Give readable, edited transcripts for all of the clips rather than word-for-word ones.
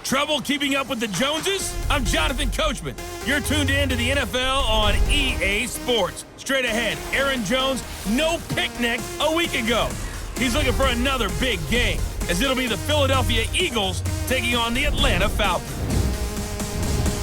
Trouble keeping up with the Joneses? I'm Jonathan Coachman. You're tuned in to the NFL on EA Sports. Straight ahead, Aaron Jones, no picnic a week ago. He's looking for another big game, as it'll be the Philadelphia Eagles taking on the Atlanta Falcons.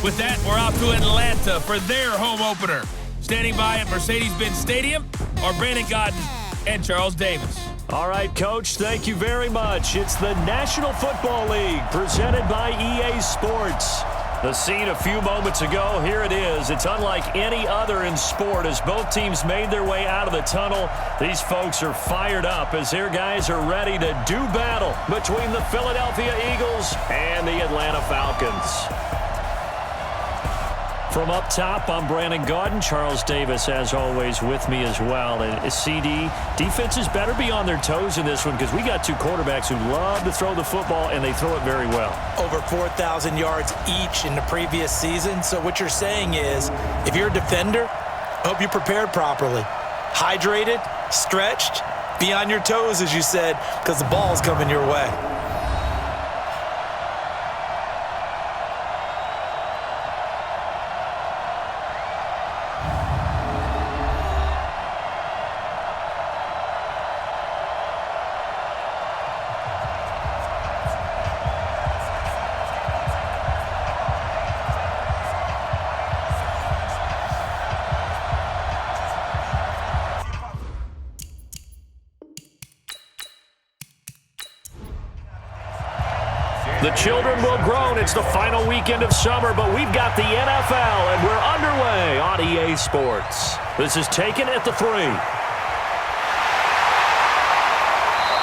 With that, we're off to Atlanta for their home opener. Standing by at Mercedes-Benz Stadium are Brandon Gaudin and Charles Davis. All right, Coach, thank you very much. It's the National Football League presented by EA Sports. The scene a few moments ago, here it is. It's unlike any other in sport as both teams made their way out of the tunnel. These folks are fired up as their guys are ready to do battle between the Philadelphia Eagles and the Atlanta Falcons. From up top, I'm Brandon Gaudin. Charles Davis, as always, with me as well. And CD, defenses better be on their toes in this one because we got two quarterbacks who love to throw the football, and they throw it very well. Over 4,000 yards each in the previous season. So what you're saying is, if you're a defender, hope you prepared properly. Hydrated, stretched, be on your toes, as you said, because the ball's coming your way. The children will groan. It's the final weekend of summer, but we've got the NFL, and we're underway on EA Sports. This is taken at the 3.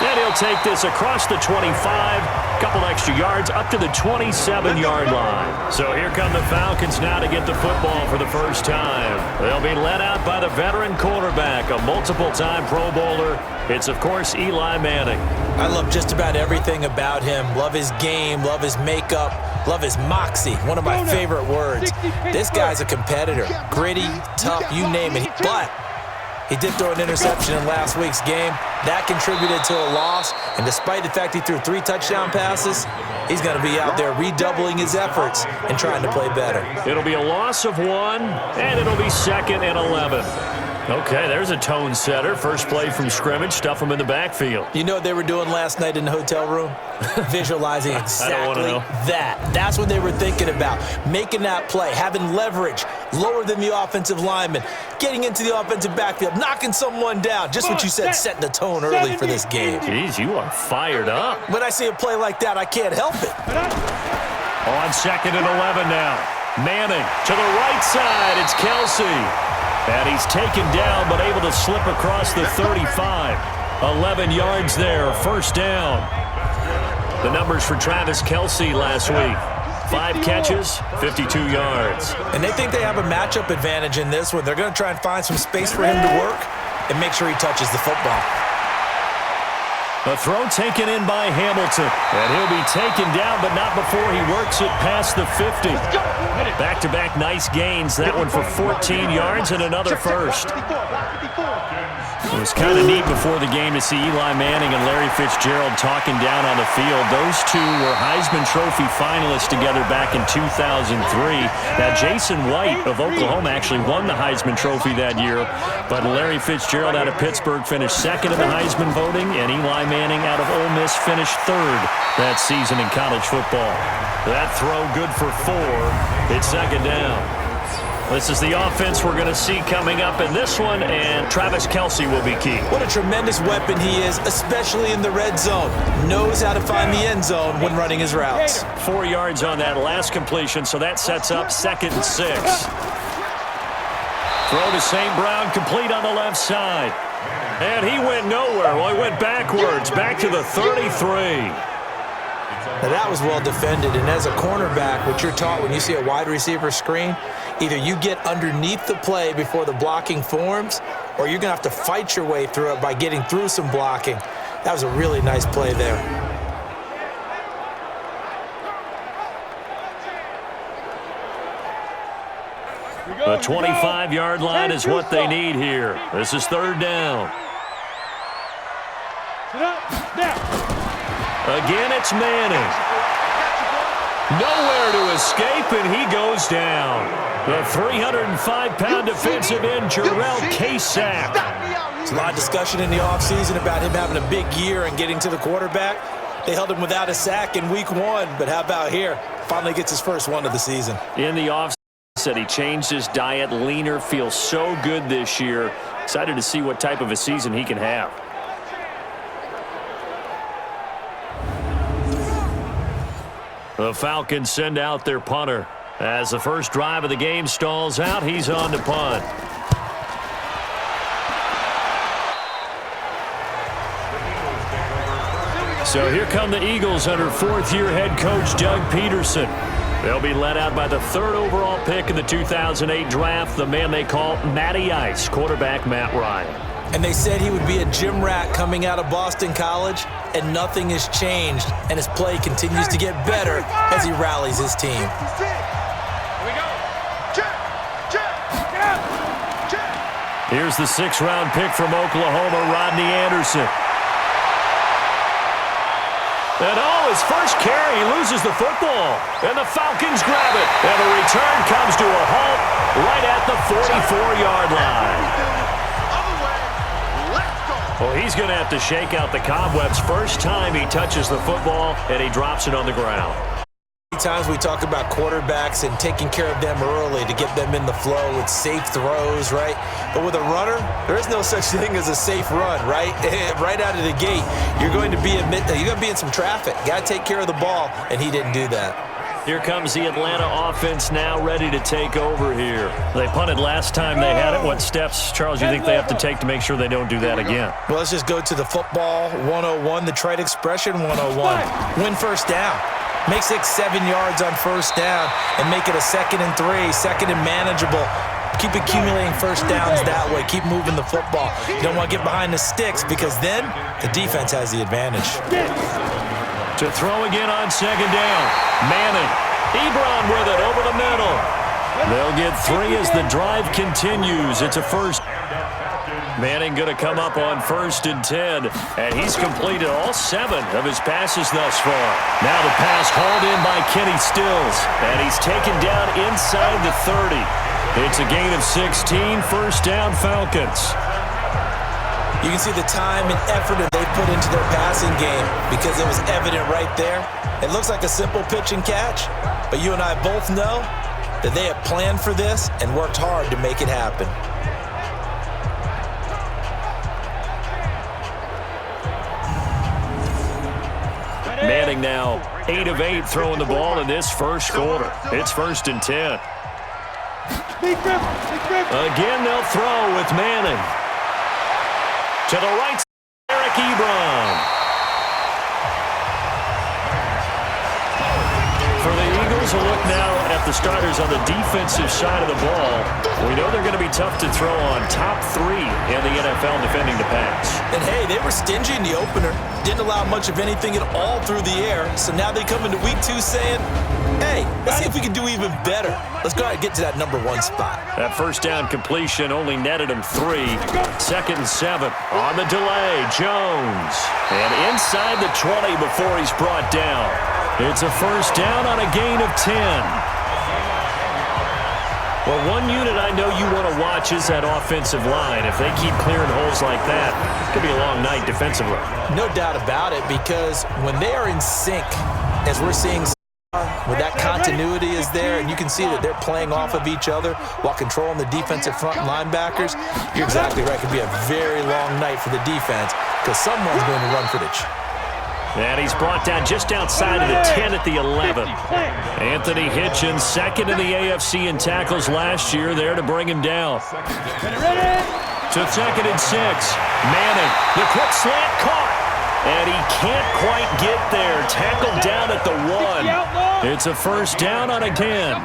And he'll take this across the 25. Couple extra yards up to the 27-yard line. So here come the Falcons now to get the football for the first time. They'll be led out by the veteran quarterback, a multiple-time Pro Bowler. It's, of course, Eli Manning. I love just about everything about him. Love his game, love his makeup, love his moxie. One of my favorite words. This guy's a competitor. Gritty, tough, you name it. But he did throw an interception in last week's game. That contributed to a loss. And despite the fact he threw 3 touchdown passes, he's going to be out there redoubling his efforts and trying to play better. It'll be a loss of 1, and it'll be 2nd and 11. Okay, there's a tone setter. First play from scrimmage, stuff him in the backfield. You know what they were doing last night in the hotel room? Visualizing exactly that. That's what they were thinking about. Making that play, having leverage, lower than the offensive lineman, getting into the offensive backfield, knocking someone down. Just what you said, setting the tone early for this game. Jeez, you are fired up. When I see a play like that, I can't help it. On 2nd and 11 now. Manning to the right side. It's Kelsey. And he's taken down, but able to slip across the 35. 11 yards there, first down. The numbers for Travis Kelsey last week. 5 catches, 52 yards. And they think they have a matchup advantage in this one. They're going to try and find some space for him to work and make sure he touches the football. A throw taken in by Hamilton. And he'll be taken down, but not before he works it past the 50. Back-to-back nice gains. That one for 14 yards and another first. It was kind of neat before the game to see Eli Manning and Larry Fitzgerald talking down on the field. Those two were Heisman Trophy finalists together back in 2003. Now, Jason White of Oklahoma actually won the Heisman Trophy that year, but Larry Fitzgerald out of Pittsburgh finished 2nd in the Heisman voting, and Eli Manning out of Ole Miss finished 3rd that season in college football. That throw good for 4. It's 2nd down. This is the offense we're going to see coming up in this one, and Travis Kelsey will be key. What a tremendous weapon he is, especially in the red zone. Knows how to find the end zone when running his routes. 4 yards on that last completion, so that sets up 2nd and 6. Throw to St. Brown, complete on the left side. And he went nowhere. Well, he went backwards, back to the 33. Now that was well defended, and as a cornerback, what you're taught when you see a wide receiver screen, either you get underneath the play before the blocking forms, or you're going to have to fight your way through it by getting through some blocking. That was a really nice play there. The 25-yard line is what they need here. This is 3rd down. Again, it's Manning. Nowhere to escape, and he goes down. The 305-pound defensive end, Jarrell Casack. There's a lot of discussion in the offseason about him having a big year and getting to the quarterback. They held him without a sack in week 1, but how about here? Finally gets his first one of the season. In the offseason, said he changed his diet, leaner, feels so good this year. Excited to see what type of a season he can have. The Falcons send out their punter. As the first drive of the game stalls out, he's on to punt. So here come the Eagles under fourth-year head coach Doug Peterson. They'll be led out by the 3rd overall pick in the 2008 draft, the man they call Matty Ice, quarterback Matt Ryan. And they said he would be a gym rat coming out of Boston College, and nothing has changed, and his play continues to get better as he rallies his team. Here's the 6th-round pick from Oklahoma, Rodney Anderson. And his first carry, he loses the football, and the Falcons grab it. And the return comes to a halt right at the 44-yard line. Well, he's going to have to shake out the cobwebs first time he touches the football, and he drops it on the ground. Times we talk about quarterbacks and taking care of them early to get them in the flow with safe throws, right? But with a runner, there is no such thing as a safe run, right? Right out of the gate, you're going to be in some traffic. Got to take care of the ball, and he didn't do that. Here comes the Atlanta offense now ready to take over here. They punted last time they had it. What steps, Charles, do you think they have to take to make sure they don't do that again? Well, let's just go to the football 101, the trite expression 101. Win first down. Make 6-7 yards on first down and make it a 2nd and 3, 2nd and manageable. Keep accumulating first downs that way. Keep moving the football. You don't want to get behind the sticks because then the defense has the advantage. To throw again on 2nd down. Manning. Ebron with it over the middle. They'll get 3 as the drive continues. It's a first. Manning going to come up on 1st and 10, and he's completed all 7 of his passes thus far. Now the pass hauled in by Kenny Stills, and he's taken down inside the 30. It's a gain of 16, first down Falcons. You can see the time and effort that they put into their passing game because it was evident right there. It looks like a simple pitch and catch, but you and I both know that they have planned for this and worked hard to make it happen. Manning now 8 of 8 throwing the ball in this first quarter. It's 1st and 10. Again, they'll throw with Manning. To the right, Eric Ebron. For the Eagles, a look now at the starters on the defensive side of the ball. We know they're going to be tough to throw on, top 3 in the NFL defending the pass. And hey, they were stingy in the opener. Didn't allow much of anything at all through the air. So now they come into week 2 saying, hey, let's see if we can do even better. Let's go ahead and get to that number 1 spot. That first down completion only netted him 3. 2nd and 7 on the delay. Jones. And inside the 20 before he's brought down. It's a first down on a gain of 10. Well, one unit I know you want to watch is that offensive line. If they keep clearing holes like that, it could be a long night defensively. No doubt about it, because when they are in sync, as we're seeing when that continuity is there, and you can see that they're playing off of each other while controlling the defensive front linebackers, you're exactly right. It could be a very long night for the defense because someone's going to run footage. And he's brought down just outside of the 10 at the 11. Anthony Hitchens, 2nd in the AFC in tackles last year, there to bring him down. To 2nd and 6. Manning, the quick slant caught. And he can't quite get there. Tackled down at the 1. It's a first down on a 10.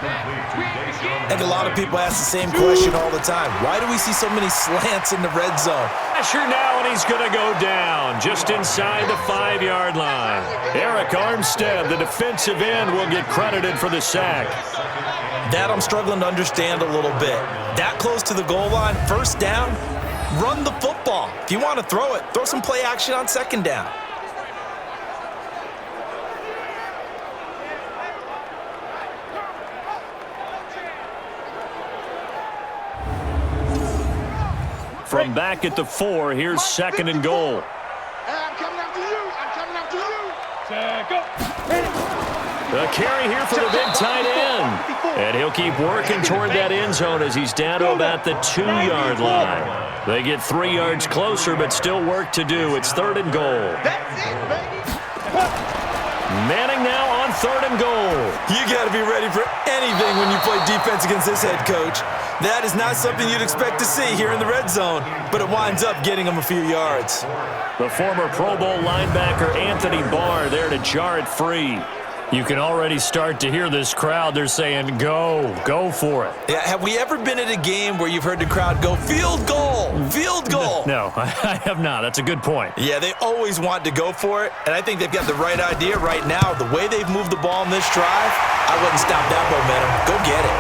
I think a lot of people ask the same question all the time. Why do we see so many slants in the red zone? Pressure now, and he's going to go down just inside the 5-yard line. Eric Armstead, the defensive end, will get credited for the sack. That I'm struggling to understand a little bit. That close to the goal line, first down, run the football. If you want to throw it, throw some play action on 2nd down. From back at the 4, here's 2nd and goal. I'm coming after you. I'm coming after you. A carry here for the big tight end. And he'll keep working toward that end zone as he's down to about the 2-yard line. They get 3 yards closer, but still work to do. It's 3rd and goal. That's it, baby. Manning now on 3rd and goal. You got to be ready for anything when you play defense against this head coach. That is not something you'd expect to see here in the red zone, but it winds up getting him a few yards. The former Pro Bowl linebacker Anthony Barr there to jar it free. You can already start to hear this crowd. They're saying, go for it. Yeah, have we ever been at a game where you've heard the crowd go, field goal, field goal? No, I have not. That's a good point. Yeah, they always want to go for it, and I think they've got the right idea right now. The way they've moved the ball in this drive, I wouldn't stop that momentum. Go get it.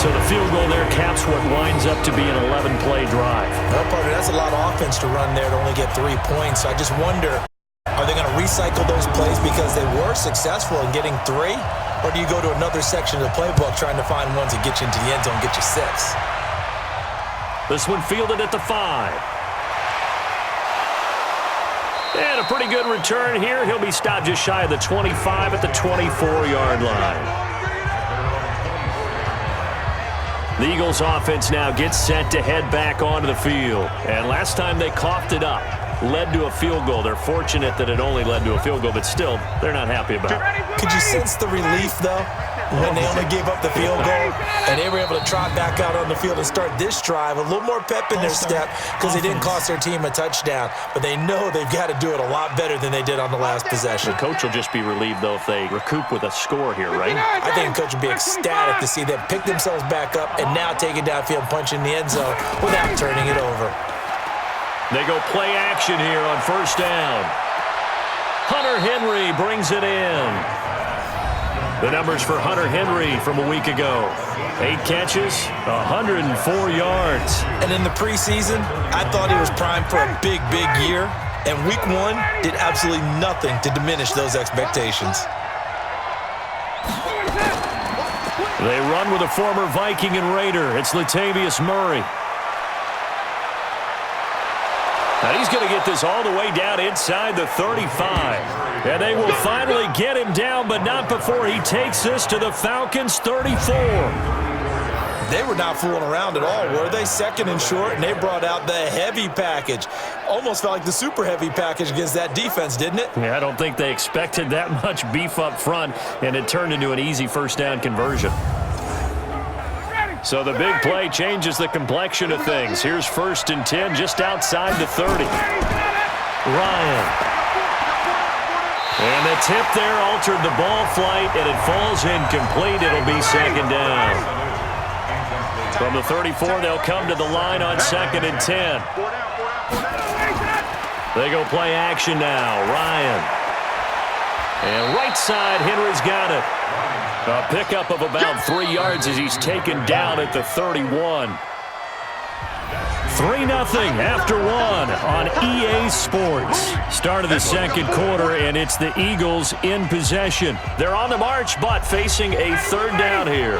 So the field goal there caps what winds up to be an 11-play drive. Well, partner, that's a lot of offense to run there to only get 3 points. So I just wonder, are they going to recycle those plays because they were successful in getting 3? Or do you go to another section of the playbook trying to find ones that get you into the end zone and get you 6? This one fielded at the 5. And a pretty good return here. He'll be stopped just shy of the 25 at the 24-yard line. The Eagles offense now gets set to head back onto the field. And last time they coughed it up, led to a field goal. They're fortunate that it only led to a field goal, but still, they're not happy about it. Could you sense the relief, though, when they only gave up the field goal and they were able to trot back out on the field and start this drive? A little more pep in their step because they didn't cost their team a touchdown, but they know they've got to do it a lot better than they did on the last possession. The coach will just be relieved, though, if they recoup with a score here, right? I think the coach would be ecstatic to see them pick themselves back up and now take it downfield and punch in the end zone without turning it over. They go play action here on 1st down. Hunter Henry brings it in. The numbers for Hunter Henry from a week ago. 8 catches, 104 yards. And in the preseason, I thought he was primed for a big, big year. And week 1 did absolutely nothing to diminish those expectations. They run with a former Viking and Raider. It's Latavius Murray. Now he's going to get this all the way down inside the 35. And they will finally get him down, but not before he takes this to the Falcons' 34. They were not fooling around at all, were they? 2nd and short, and they brought out the heavy package. Almost felt like the super heavy package against that defense, didn't it? Yeah, I don't think they expected that much beef up front, and it turned into an easy 1st down conversion. So the big play changes the complexion of things. Here's 1st and 10 just outside the 30. Ryan. And the tip there altered the ball flight, and it falls incomplete. It'll be 2nd down. From the 34, they'll come to the line on 2nd and 10. They go play action now. Ryan. And right side, Henry's got it. A pickup of about 3 yards as he's taken down at the 31. 3-0 after 1 on EA Sports. Start of the 2nd quarter, and it's the Eagles in possession. They're on the march, but facing a 3rd down here.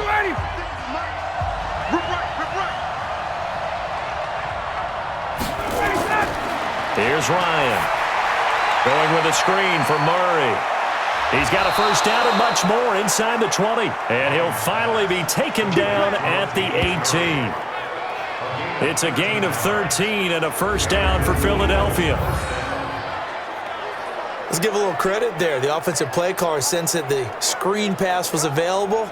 Here's Ryan. Going with a screen for Murray. He's got a 1st down and much more inside the 20. And he'll finally be taken down at the 18. It's a gain of 13 and a 1st down for Philadelphia. Let's give a little credit there. The offensive play caller sensed that the screen pass was available.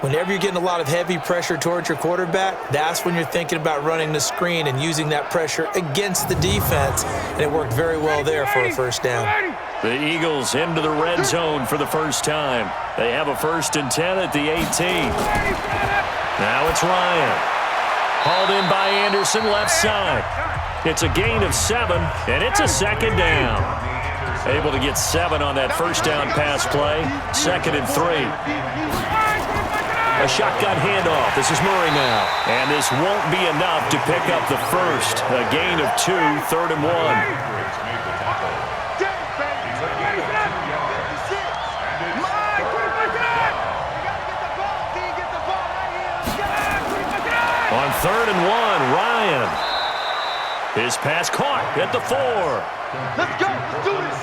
Whenever you're getting a lot of heavy pressure towards your quarterback, that's when you're thinking about running the screen and using that pressure against the defense. And it worked very well there for a 1st down. The Eagles into the red zone for the first time. They have a 1st and 10 at the 18. Now it's Ryan. Hauled in by Anderson, left side. It's a gain of 7, and it's a 2nd down. Able to get 7 on that 1st down pass play. 2nd and 3. A shotgun handoff. This is Murray now. And this won't be enough to pick up the 1st. A gain of 2, 3rd and 1. On 3rd and 1, His pass caught at the 4. Let's go. Let's do this.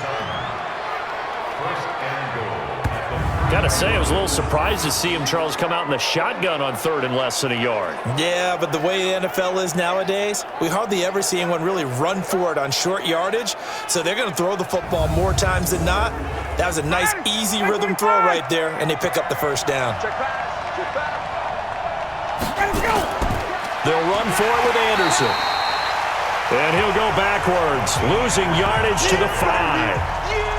Gotta say, I was a little surprised to see him, Charles, come out in the shotgun on 3rd and less than a yard. Yeah, but the way the NFL is nowadays, we hardly ever see anyone really run for it on short yardage. So they're going to throw the football more times than not. That was a nice, easy rhythm throw right there, and they pick up the first down. They'll run for it with Anderson. And he'll go backwards, losing yardage to the 5.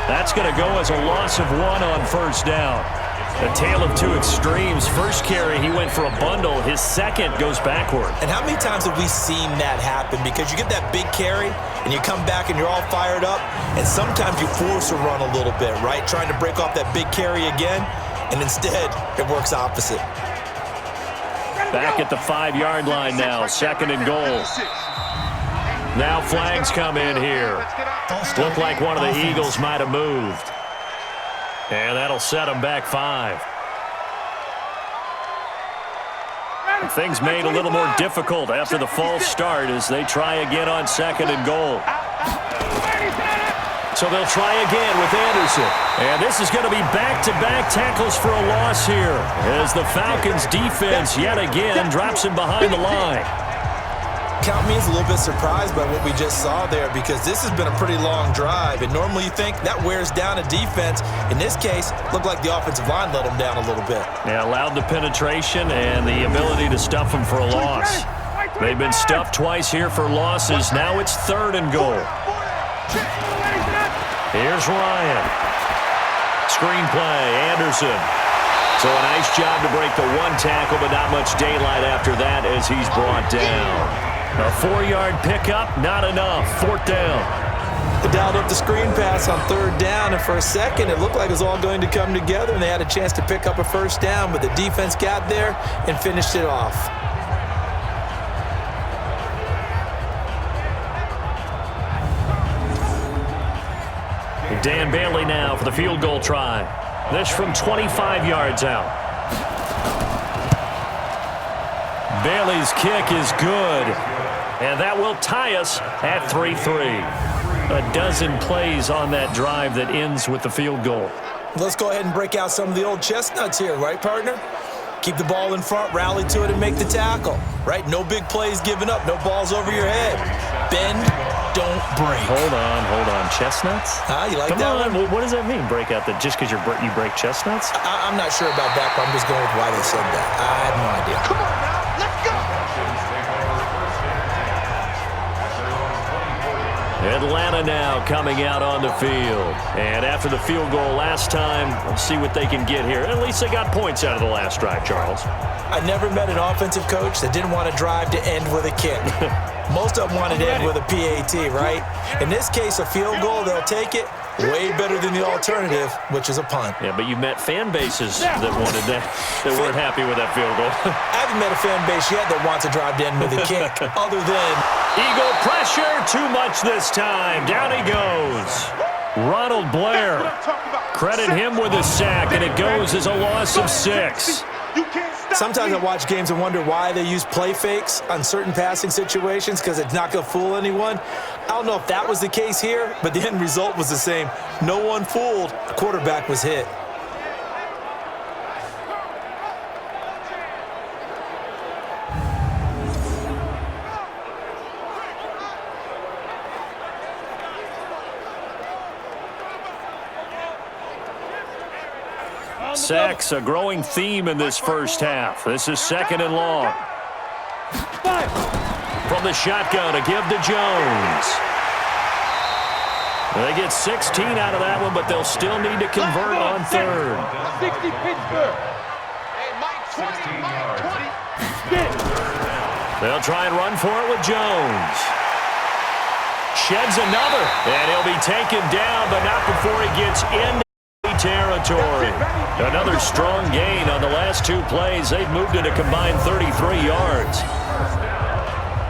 That's going to go as a loss of 1 on 1st down. A tale of two extremes. First carry, he went for a bundle. His second goes backward. And how many times have we seen that happen? Because you get that big carry, and you come back and you're all fired up, and sometimes you force a run a little bit, right? Trying to break off that big carry again, and instead it works opposite. Back at the 5-yard line now, 2nd and goal. Now flags come in here. Looked like one of the Eagles might have moved. And that'll set them back 5. Things made a little more difficult after the false start as they try again on 2nd and goal. So they'll try again with Anderson. And this is going to be back-to-back tackles for a loss here as the Falcons' defense yet again drops him behind the line. Count me as a little bit surprised by what we just saw there because this has been a pretty long drive, and normally you think that wears down a defense. In this case, looked like the offensive line let them down a little bit. Yeah, allowed the penetration and the ability to stuff them for a loss. They've been stuffed twice here for losses. Now it's 3rd and goal. Here's Ryan. Screen play, Anderson. So a nice job to break the 1 tackle, but not much daylight after that as he's brought down. A 4-yard pickup, not enough. 4th down. They dialed up the screen pass on 3rd down, and for a second it looked like it was all going to come together, and they had a chance to pick up a 1st down, but the defense got there and finished it off. Dan Bailey now for the field goal try. This from 25 yards out. Bailey's kick is good, and that will tie us at 3-3. A dozen plays on that drive that ends with the field goal. Let's go ahead and break out some of the old chestnuts here, right, partner? Keep the ball in front, rally to it, and make the tackle, right? No big plays given up, no balls over your head. Bend, don't break. Hold on. Chestnuts? You like Come that on. one? What does that mean, break out? That just because you break chestnuts? I'm not sure about that, but I'm just going with why they said that. I have no idea. Come on now. Let's go. Atlanta now coming out on the field. And after the field goal last time, let's see what they can get here. At least they got points out of the last drive, Charles. I never met an offensive coach that didn't want to drive to end with a kick. Most of them wanted to end with a PAT, right? In this case, a field goal, they'll take it. Way better than the alternative, which is a punt. Yeah, but you met fan bases that wanted that, that weren't happy with that field goal. I haven't met a fan base yet that wants to drive to end with a kick, other than Eagle pressure, too much this time. Down he goes. Ronald Blair. Credit him with a sack, and it goes as a loss of 6. sometimes I watch games and wonder why they use play fakes on certain passing situations because it's not going to fool anyone. I don't know if that was the case here, but the end result was the same. No one fooled. The quarterback was hit. Sacks, a growing theme in this first half. This is 2nd and long. From the shotgun to give to Jones. They get 16 out of that one, but they'll still need to convert on third. 60 Pittsburgh. Hey, Mike 20. They'll try and run for it with Jones. Sheds another, and he'll be taken down, but not before he gets into territory. Another strong gain on the last two plays. They've moved it a combined 33 yards.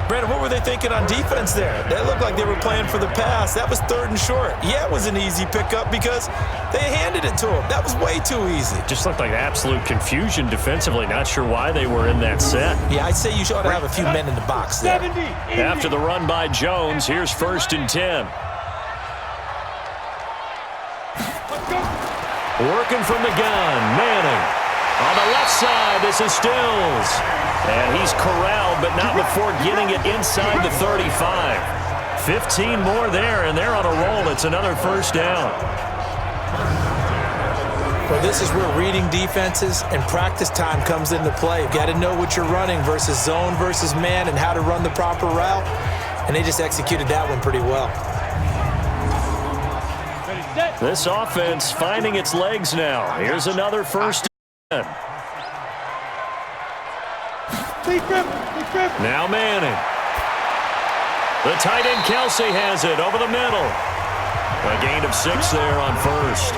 Brandon, what were they thinking on defense there? They looked like they were playing for the pass. That was 3rd and short. Yeah, it was an easy pickup because they handed it to him. That was way too easy. Just looked like absolute confusion defensively. Not sure why they were in that set. Yeah, I'd say you ought to have a few men in the box there. After the run by Jones, here's 1st and 10. Working from the gun, Manning. On the left side, this is Stills. And he's corralled, but not before getting it inside the 35. 15 more there, and they're on a roll. It's another 1st down. Well, this is where reading defenses and practice time comes into play. You've got to know what you're running versus zone versus man and how to run the proper route. And they just executed that one pretty well. This offense finding its legs now. Here's another 1st down. Now Manning. The tight end Kelsey has it over the middle. A gain of 6 there on 1st.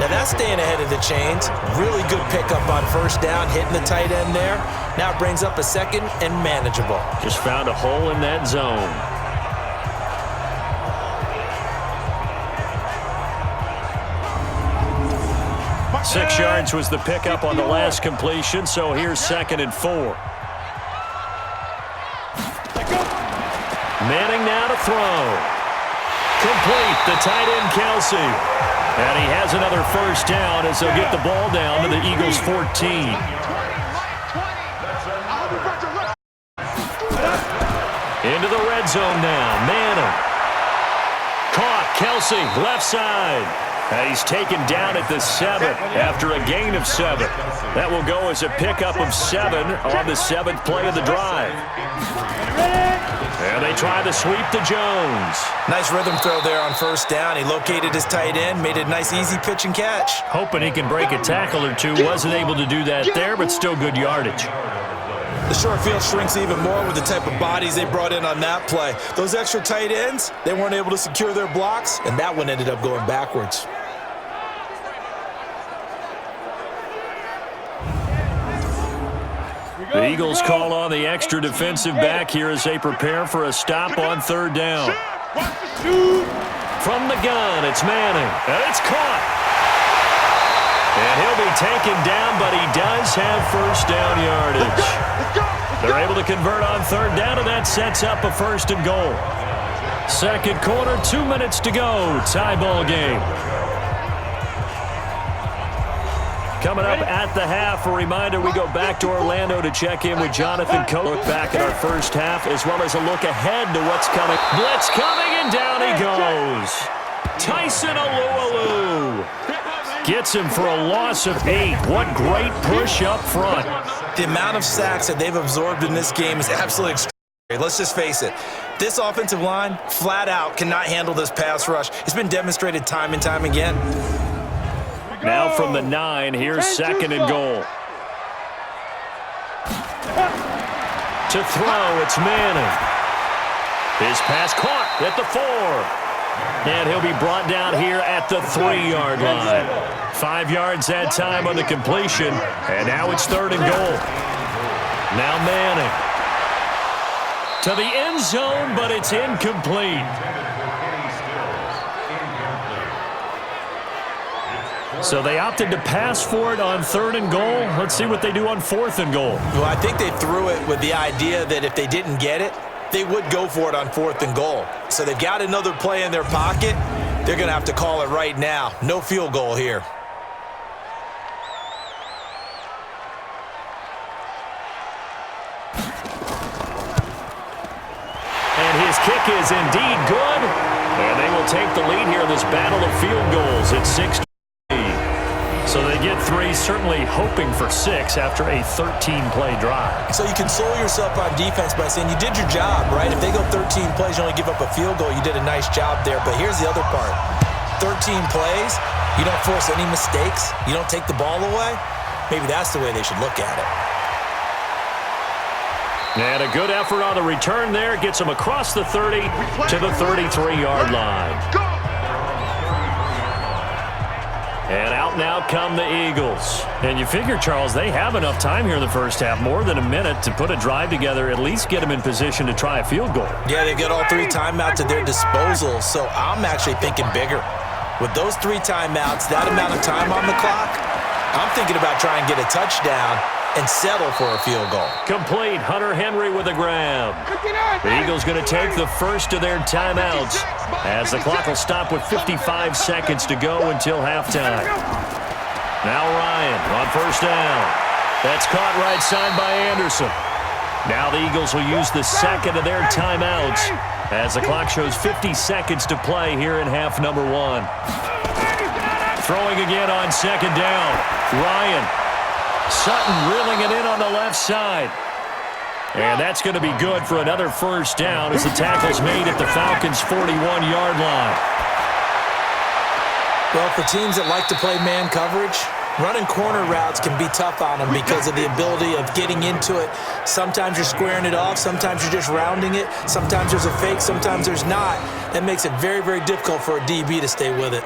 Now that's staying ahead of the chains. Really good pickup on 1st down, hitting the tight end there. Now it brings up a 2nd and manageable. Just found a hole in that zone. Six yards was the pickup on the last completion, so here's 2nd and 4. Manning now to throw. Complete, the tight end Kelsey. And he has another 1st down as they'll get the ball down to the Eagles' 14. Into the red zone now, Manning. Caught, Kelsey, left side. He's taken down at the 7 after a gain of 7. That will go as a pickup of 7 on the 7th play of the drive. And they try to sweep to Jones. Nice rhythm throw there on 1st down. He located his tight end, made it a nice easy pitch and catch. Hoping he can break a tackle or two. Wasn't able to do that there, but still good yardage. The short field shrinks even more with the type of bodies they brought in on that play. Those extra tight ends, they weren't able to secure their blocks, and that one ended up going backwards. The Eagles call on the extra defensive back here as they prepare for a stop on 3rd down. From the gun, it's Manning, and it's caught. And he'll be taken down, but he does have 1st down yardage. They're able to convert on 3rd down, and that sets up a 1st and goal. 2nd quarter, 2 minutes to go. Tie ball game. Coming up at the half, a reminder, we go back to Orlando to check in with Jonathan Coach. Look back at our 1st half, as well as a look ahead to what's coming. Blitz coming, and down he goes. Tyson Alualu gets him for a loss of 8. What great push up front. The amount of sacks that they've absorbed in this game is absolutely extraordinary. Let's just face it. This offensive line, flat out, cannot handle this pass rush. It's been demonstrated time and time again. Now from the 9, here's 2nd and goal. To throw, it's Manning. His pass caught at the 4. And he'll be brought down here at the 3-yard line. 5 yards that time on the completion. And now it's 3rd and goal. Now Manning. To the end zone, but it's incomplete. So they opted to pass for it on 3rd and goal. Let's see what they do on 4th and goal. Well, I think they threw it with the idea that if they didn't get it, they would go for it on 4th and goal. So they've got another play in their pocket. They're going to have to call it right now. No field goal here. And his kick is indeed good. And they will take the lead here in this battle of field goals. It's 6-3. So they get 3, certainly hoping for 6 after a 13-play drive. So you console yourself on defense by saying you did your job, right? If they go 13 plays, you only give up a field goal, you did a nice job there. But here's the other part. 13 plays, you don't force any mistakes, you don't take the ball away. Maybe that's the way they should look at it. And a good effort on the return there. Gets them across the 30 to the 33-yard line. And out now come the Eagles. And you figure, Charles, they have enough time here in the first half, more than a minute, to put a drive together, at least get them in position to try a field goal. Yeah, they get all 3 timeouts at their disposal, so I'm actually thinking bigger. With those 3 timeouts, that amount of time on the clock, I'm thinking about trying to get a touchdown and settle for a field goal. Complete. Hunter Henry with a grab. The Eagles going to take the first of their timeouts as the clock will stop with 55 seconds to go until halftime. Now Ryan on first down. That's caught right side by Anderson. Now the Eagles will use the second of their timeouts as the clock shows 50 seconds to play here in half number 1. Throwing again on second down. Ryan. Sutton reeling it in on the left side. And that's going to be good for another first down as the tackle's made at the Falcons' 41-yard line. Well, for teams that like to play man coverage, running corner routes can be tough on them because of the ability of getting into it. Sometimes you're squaring it off. Sometimes you're just rounding it. Sometimes there's a fake. Sometimes there's not. That makes it very, very difficult for a DB to stay with it.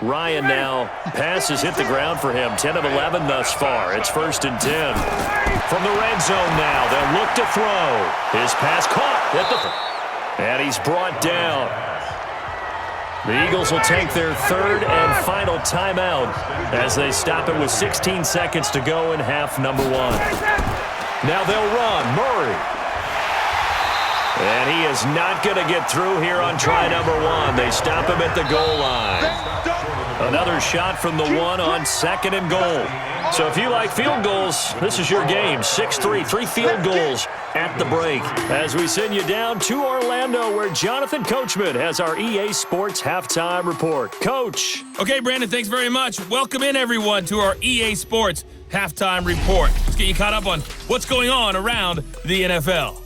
Ryan now. Passes hit the ground for him. 10 of 11 thus far. It's 1st and 10. From the red zone now. They'll look to throw. His pass caught at the... And he's brought down. The Eagles will take their 3rd and final timeout as they stop it with 16 seconds to go in half number 1. Now they'll run. Murray. And he is not going to get through here on try number 1. They stop him at the goal line. Another shot from the 1 on 2nd and goal. So if you like field goals, this is your game. 6-3, 3 field goals at the break. As we send you down to Orlando, where Jonathan Coachman has our EA Sports Halftime Report. Coach. Okay, Brandon, thanks very much. Welcome in, everyone, to our EA Sports Halftime Report. Let's get you caught up on what's going on around the NFL.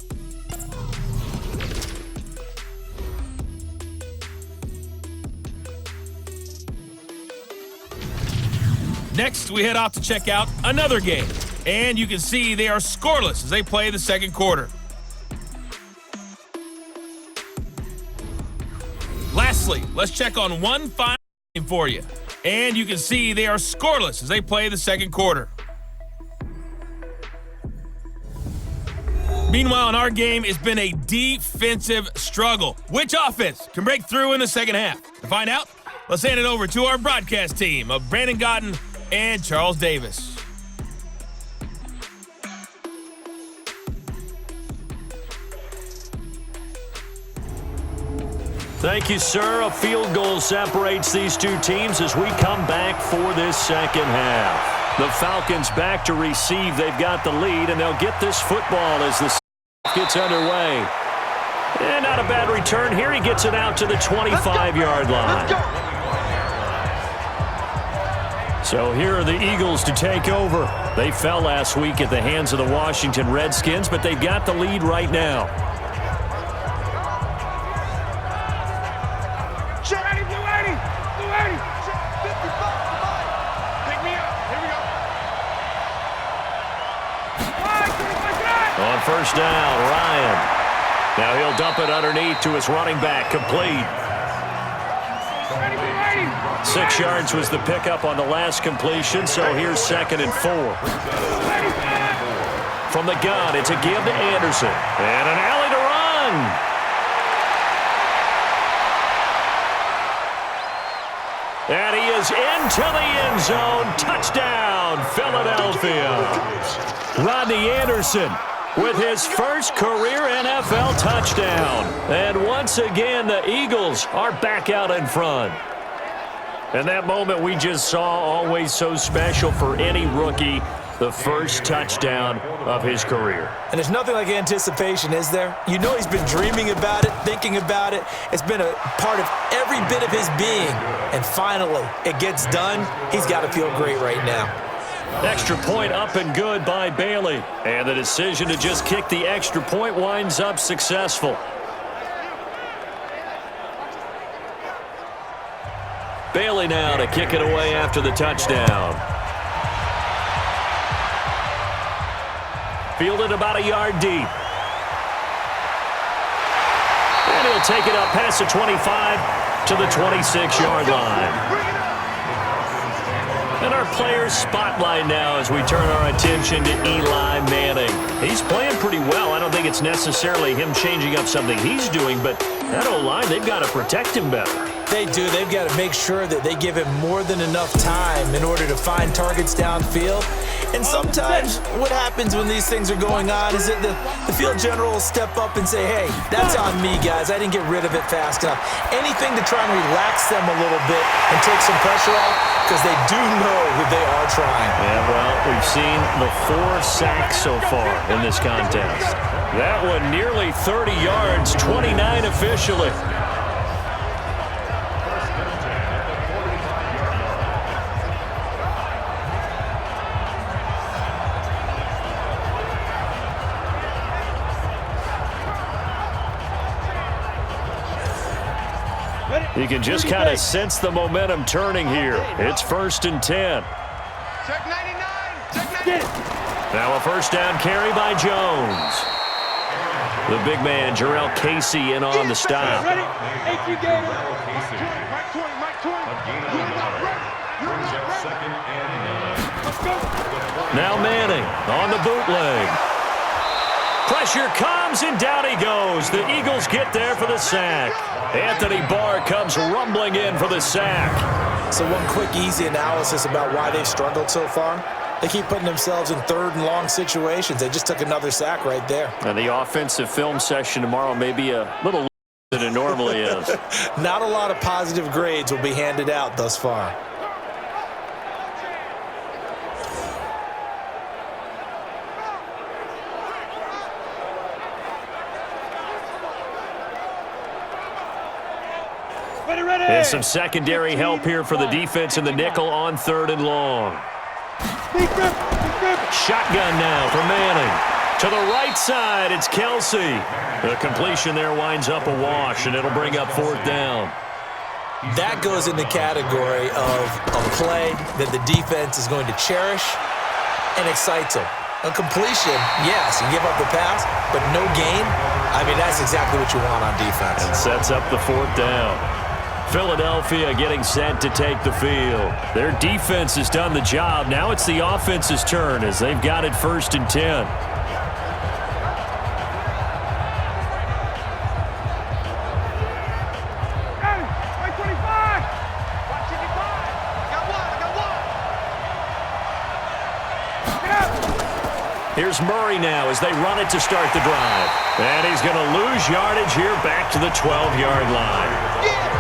Next, we head off to check out another game. And you can see they are scoreless as they play the second quarter. Lastly, let's check on one final game for you. And you can see they are scoreless as they play the second quarter. Meanwhile, in our game, it's been a defensive struggle. Which offense can break through in the second half? To find out, let's hand it over to our broadcast team of Brandon Gotten and Charles Davis. Thank you, sir. A field goal separates these two teams as we come back for this second half. The Falcons back to receive. They've got the lead, and they'll get this football as the gets underway. And not a bad return here. He gets it out to the 25-yard line. So here are the Eagles to take over. They fell last week at the hands of the Washington Redskins, but they've got the lead right now. On first down, Ryan. Now he'll dump it underneath to his running back, complete. 6 yards was the pickup on the last completion, so here's 2nd and 4. From the gun, it's a give to Anderson. And an alley to run. And he is into the end zone. Touchdown, Philadelphia. Rodney Anderson with his first career NFL touchdown. And once again, the Eagles are back out in front. And that moment we just saw, always so special for any rookie, the first touchdown of his career. And there's nothing like anticipation, is there? You know he's been dreaming about it, thinking about it. It's been a part of every bit of his being. And finally, it gets done. He's got to feel great right now. Extra point up and good by Bailey. And the decision to just kick the extra point winds up successful. Bailey now to kick it away after the touchdown. Fielded about a yard deep. And he'll take it up past the 25 to the 26-yard line. And our players spotlight now as we turn our attention to Eli Manning. He's playing pretty well. I don't think it's necessarily him changing up something he's doing, but that O-line, they've got to protect him better. They do. They've got to make sure that they give him more than enough time in order to find targets downfield. And sometimes what happens when these things are going on is that the field general will step up and say, hey, that's on me, guys. I didn't get rid of it fast enough. Anything to try and relax them a little bit and take some pressure off, because they do know that they are trying. Yeah, well, we've seen the 4 sacks so far in this contest. That one nearly 30 yards, 29 officially. You can just kind of sense the momentum turning here. It's 1st and 10. Check 99. Check 99. Now a first down carry by Jones. The big man, Jarrell Casey, in on the stop. Ready? Mike 20. Mike 20. You're not ready. You're not ready. Let's go. Now Manning on the bootleg. Pressure comes, and down he goes. The Eagles get there for the sack. Anthony Barr comes rumbling in for the sack. So one quick, easy analysis about why they've struggled so far. They keep putting themselves in 3rd and long situations. They just took another sack right there. And the offensive film session tomorrow may be a little than it normally is. Not a lot of positive grades will be handed out thus far. And some secondary help here for the defense in the nickel on 3rd and long. Shotgun now for Manning. To the right side, it's Kelsey. The completion there winds up a wash, and it'll bring up 4th down. That goes in the category of a play that the defense is going to cherish and excites them. A completion, yes, you give up the pass, but no gain. I mean, that's exactly what you want on defense. And sets up the 4th down. Philadelphia getting set to take the field. Their defense has done the job. Now it's the offense's turn as they've got it 1st and 10. Here's Murray now as they run it to start the drive. And he's going to lose yardage here back to the 12-yard line.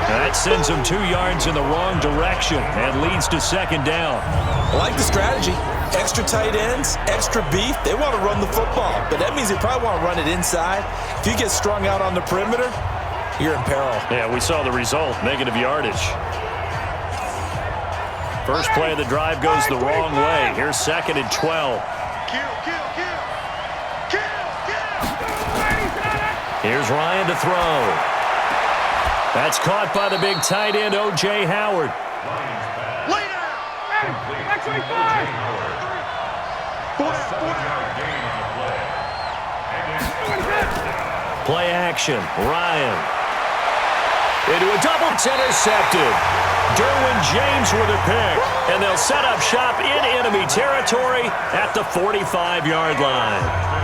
That sends him 2 yards in the wrong direction and leads to 2nd down. I like the strategy. Extra tight ends, extra beef. They want to run the football, but that means they probably want to run it inside. If you get strung out on the perimeter, you're in peril. Yeah, we saw the result, negative yardage. First play of the drive goes the wrong way. Here's 2nd and 12. Here's Ryan to throw. That's caught by the big tight end, O.J. Howard. Play action. Ryan. Into a double. It's intercepted. Derwin James with a pick. And they'll set up shop in enemy territory at the 45-yard line.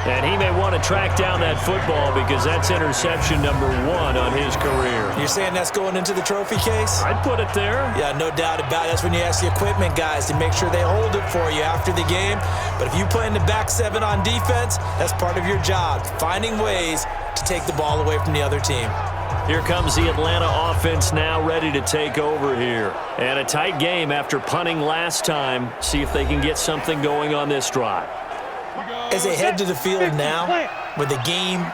And he may want to track down that football because that's interception number 1 on his career. You're saying that's going into the trophy case? I'd put it there. Yeah, no doubt about it. That's when you ask the equipment guys to make sure they hold it for you after the game. But if you play in the back 7 on defense, that's part of your job, finding ways to take the ball away from the other team. Here comes the Atlanta offense now ready to take over here. And a tight game after punting last time. See if they can get something going on this drive. As they head to the field now, with the game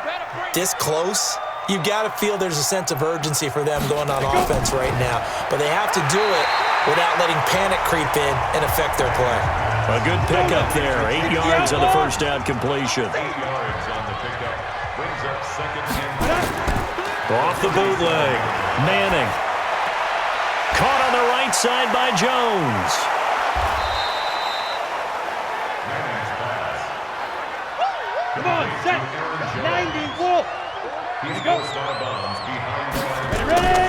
this close, you've got to feel there's a sense of urgency for them going on offense right now. But they have to do it without letting panic creep in and affect their play. A good pickup there. 8 yards on the first down completion. 8 yards on the pickup. Brings up 2nd and 10. Off the bootleg. Manning. Caught on the right side by Jones. Aaron Jones. 90, Wolf. He's forced out of bounds behind the line. Ready?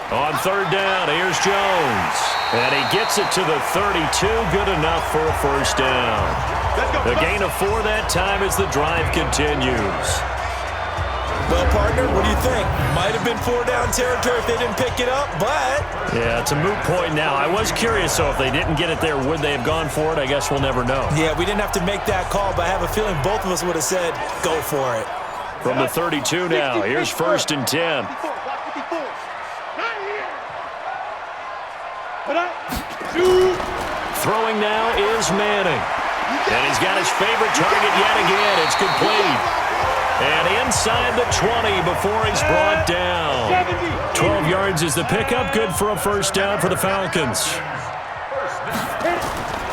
On third down, here's Jones. And he gets it to the 32. Good enough for a first down. A gain of 4 that time as the drive continues. Well, partner, what do you think? Might have been 4-down territory if they didn't pick it up, but... Yeah, it's a moot point now. I was curious, so if they didn't get it there, would they have gone for it? I guess we'll never know. Yeah, we didn't have to make that call, but I have a feeling both of us would have said, go for it. From the 32 now, here's first and 10. Throwing now is Manning. And he's got his favorite target yet again. It's complete. And inside the 20 before he's brought down. 12 yards is the pickup. Good for a first down for the Falcons.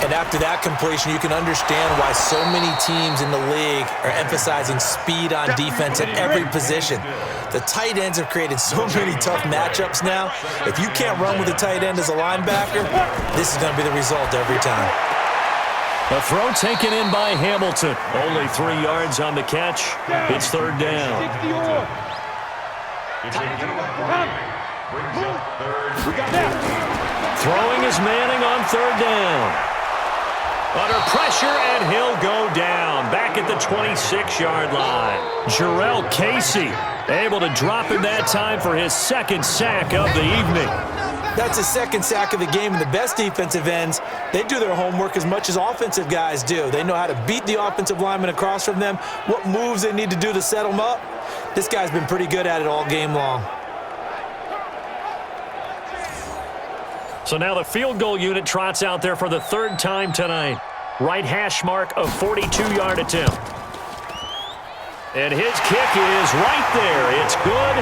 And after that completion, you can understand why so many teams in the league are emphasizing speed on defense at every position. The tight ends have created so many tough matchups now. If you can't run with a tight end as a linebacker, this is going to be the result every time. A throw taken in by Hamilton. Only 3 yards on the catch. It's third down. Throwing is Manning on third down. Under pressure, and he'll go down. Back at the 26-yard line. Jarrell Casey able to drop him that time for his second sack of the evening. That's his second sack of the game, and the best defensive ends, they do their homework as much as offensive guys do. They know how to beat the offensive lineman across from them, what moves they need to do to set them up. This guy's been pretty good at it all game long. So now the field goal unit trots out there for the third time tonight. Right hash mark of 42-yard attempt. And his kick is right there. It's good.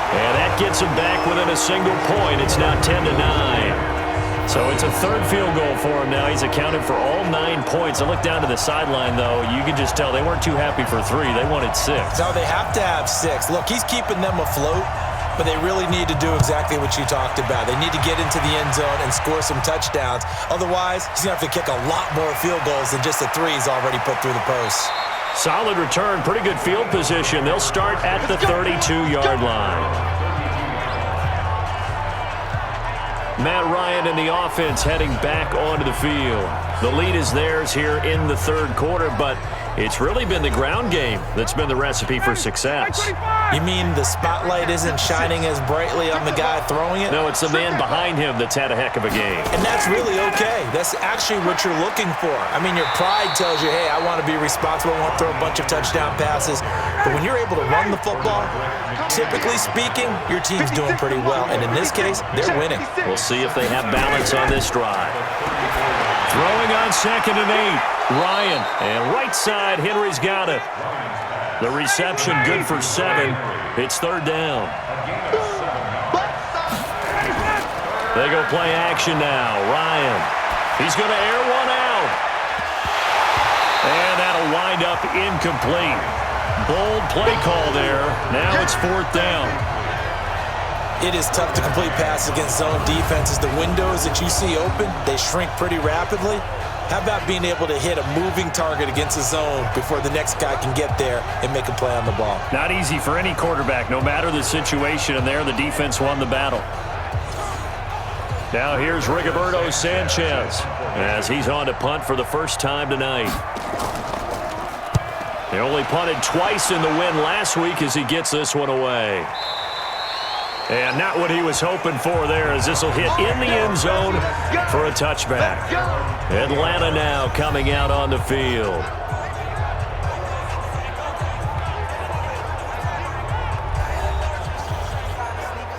And that gets him back within a single point. It's now 10-9. So it's a third field goal for him now. He's accounted for all 9 points. I look down to the sideline, though. You can just tell they weren't too happy for 3. They wanted 6. No, they have to have 6. Look, he's keeping them afloat, but they really need to do exactly what you talked about. They need to get into the end zone and score some touchdowns. Otherwise, he's going to have to kick a lot more field goals than just the 3 he's already put through the posts. Solid return, pretty good field position. They'll start at the 32-yard line. Matt Ryan and the offense heading back onto the field. The lead is theirs here in the third quarter, but it's really been the ground game that's been the recipe for success. You mean the spotlight isn't shining as brightly on the guy throwing it? No, it's the man behind him that's had a heck of a game. And that's really okay. That's actually what you're looking for. I mean, your pride tells you, hey, I want to be responsible. I want to throw a bunch of touchdown passes. But when you're able to run the football, typically speaking, your team's doing pretty well. And in this case, they're winning. We'll see if they have balance on this drive. Throwing on 2nd and 8. Ryan, and right side, Henry's got it. The reception good for 7. It's third down. They go play action now. Ryan, he's going to air one out. And that'll wind up incomplete. Bold play call there. Now it's fourth down. It is tough to complete passes against zone defenses. The windows that you see open, they shrink pretty rapidly. How about being able to hit a moving target against a zone before the next guy can get there and make a play on the ball? Not easy for any quarterback, no matter the situation, and there the defense won the battle. Now here's Rigoberto Sanchez as he's on to punt for the first time tonight. They only punted twice in the win last week as he gets this one away. And not what he was hoping for there, as this will hit in the end zone for a touchback. Atlanta now coming out on the field.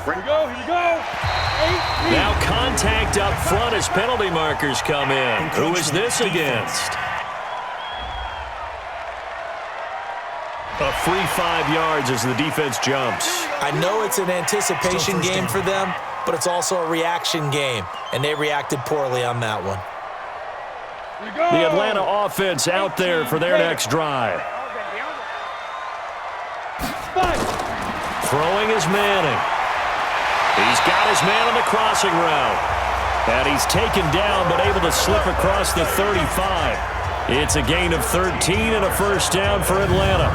Here we go, here we go. Now contact up front as penalty markers come in. Who is this against? A free 5 yards as the defense jumps. I know it's an anticipation game for them, but it's also a reaction game, and they reacted poorly on that one. The Atlanta offense out there for their next drive. Throwing is Manning. He's got his man on the crossing route. And he's taken down, but able to slip across the 35. It's a gain of 13 and a first down for Atlanta.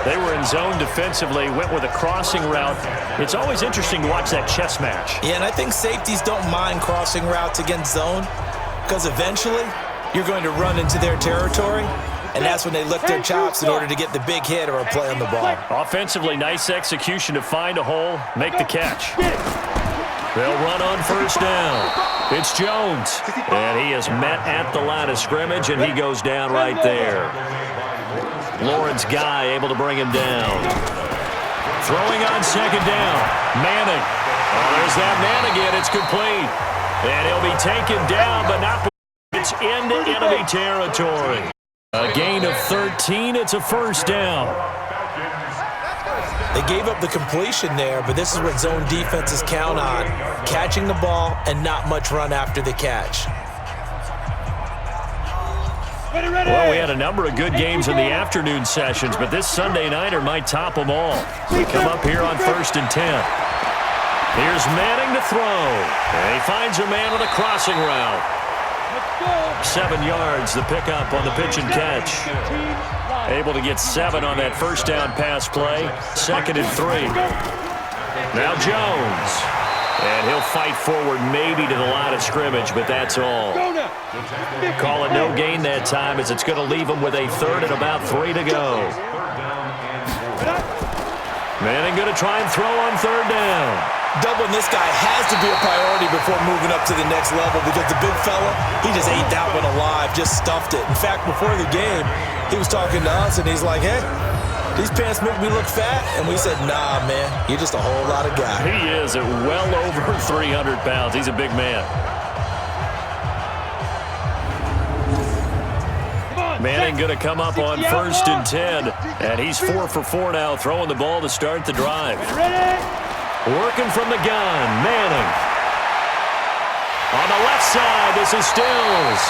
They were in zone defensively, went with a crossing route. It's always interesting to watch that chess match. Yeah, and I think safeties don't mind crossing routes against zone because eventually you're going to run into their territory, and that's when they lift their chops in order to get the big hit or a play on the ball. Offensively, nice execution to find a hole, make the catch. They'll run on first down. It's Jones, and he is met at the line of scrimmage, and he goes down right there. Lawrence Guy able to bring him down. Throwing on second down. Manning. Oh, there's that man again. It's complete. And he'll be taken down, but not. It's into enemy territory. A gain of 13. It's a first down. They gave up the completion there, but this is what zone defenses count on. Catching the ball and not much run after the catch. Well, we had a number of good games in the afternoon sessions, but this Sunday nighter might top them all. We come up here on 1st and 10. Here's Manning to throw. And he finds a man on a crossing route. 7 yards, the pickup on the pitch and catch. Able to get 7 on that first down pass play. 2nd and 3. Now Jones. And he'll fight forward maybe to the line of scrimmage, but that's all. Call it no gain that time as it's going to leave him with a 3rd and about 3 to go. Manning going to try and throw on 3rd down. Doubling this guy has to be a priority before moving up to the next level because the big fella, he just ate that one alive, just stuffed it. In fact, before the game, he was talking to us, and he's like, hey, these pants make me look fat. And we said, nah, man, you're just a whole lot of guy. He is at well over 300 pounds. He's a big man. Manning going to come up on 1st and 10. And he's 4 for 4 now, throwing the ball to start the drive. Working from the gun, Manning. On the left side, this is Stills.